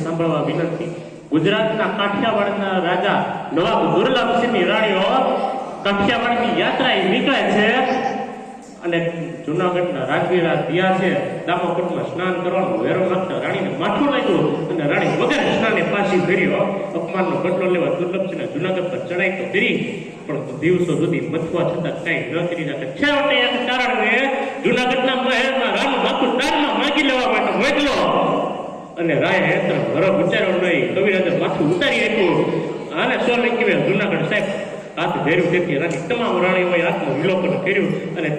સાંભળવા વિનંતી. ગુજરાતના કાઠિયાવાડના રાજા નવાબ દુર્લભસિંહની રાણીઓ કાઠિયાવાડની યાત્રાએ નીકળે છે અને જુનાગઢના રાજવીરા દિયા છે દામોકુંડમાં સ્નાન કરવાનું વેરો નાખતા રાણીને માથું લાગ્યું અને રાણી વગર સ્નાને પાછી ફેર્યો. અપમાનનો બદલો લેવા દુર્લભસિંહને જુનાગઢ પર ચડાઈ તો કરી, પણ દિવસો સુધી મથવા છતાં કઈ ન કરી શકે. છેવટે એક કારણે જુનાગઢના મહેલમાં રાનું માથું દાનમાં માગી લેવા માટે મોકલો અને રાય હેત્ર ઘરો વિચાર્યો નહીં. કવિરાજે માથું ઉતારી આપ્યું. આને સોલંકી કહેવાય. જુનાગઢ સાહેબ હાથ ભેર્યું. તેથી રાણી તમામ રાણીઓએ હાથનું વિલોપન કર્યું અને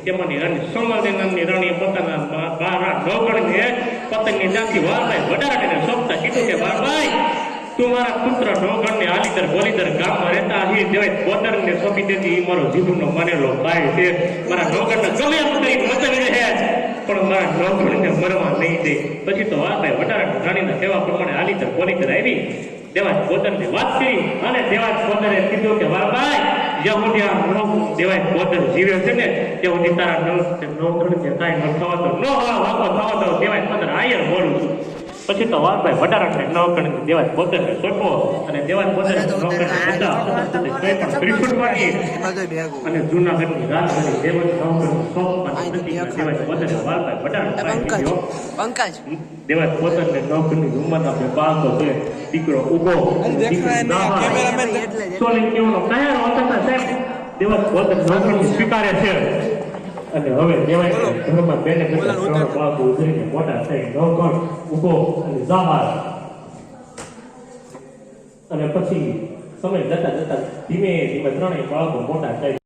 તેમાંની રાણી સોમાલી નામની રાણીએ પોતાના 12 નવગણને પતંગની ત્યાંથી વારભાઈ વડારાને સોંપતા કીધું કે વારભાઈ, તું મારા પુત્ર નવગણને આલીદર બોલીદર ગામમાં રહેતા અહીં દેવાય પોદરને સોંપી દેતી. એ મારો જીભનો માનેલો ભાઈ છે. મારા નવગણને ગમે એમ કરી મચાવી રહે પણ મારા નવગણને મરવા નહીં દે. પછી તો વારભાઈ વડારા રાણીના કહેવા પ્રમાણે આલીદર બોલીદર આવી દેવાજ પોદરને વાત કરી અને દેવાજ પોદરે કીધું કે વારભાઈ, જ્યાં સુધી આ દેવાજ પોદર જીવે છે ને ત્યાં સુધી તારા નવગણને કાંઈ ન થવા દો, ન વાંકો થવા દો. દેવાજ પોદર આયર બોલું છું. પછી તો વારભાઈ વડારાને નવગણ દેવાજ પોદરને સોંપો અને દેવાજ પોદરે નવગણને બધા કોઈ પણ ત્રિપુટ વાગી અને જૂનાગઢની રાજધાની દેવાજ નવગણ સોંપવાની પ્રતિજ્ઞા દેવાજ પોદરે વારભાઈ વડારાને પંકજ દેવાજ પોદરને નવગણની ઉંમરના બે બાળકો છે. દીકરો ઉભો સોલંકીઓનો કયારો હતા સાહેબ દેવાજ પોદર નવગણને સ્વીકારે છે. અને હવે દેવાય ઘરમાં બેને બેઠા 3 બાળકો ઉતરીને મોટા થઈ નવગણ ઉભો અને જાહાર. અને પછી સમય જતા જતા ધીમે ધીમે 3 બાળકો મોટા થાય.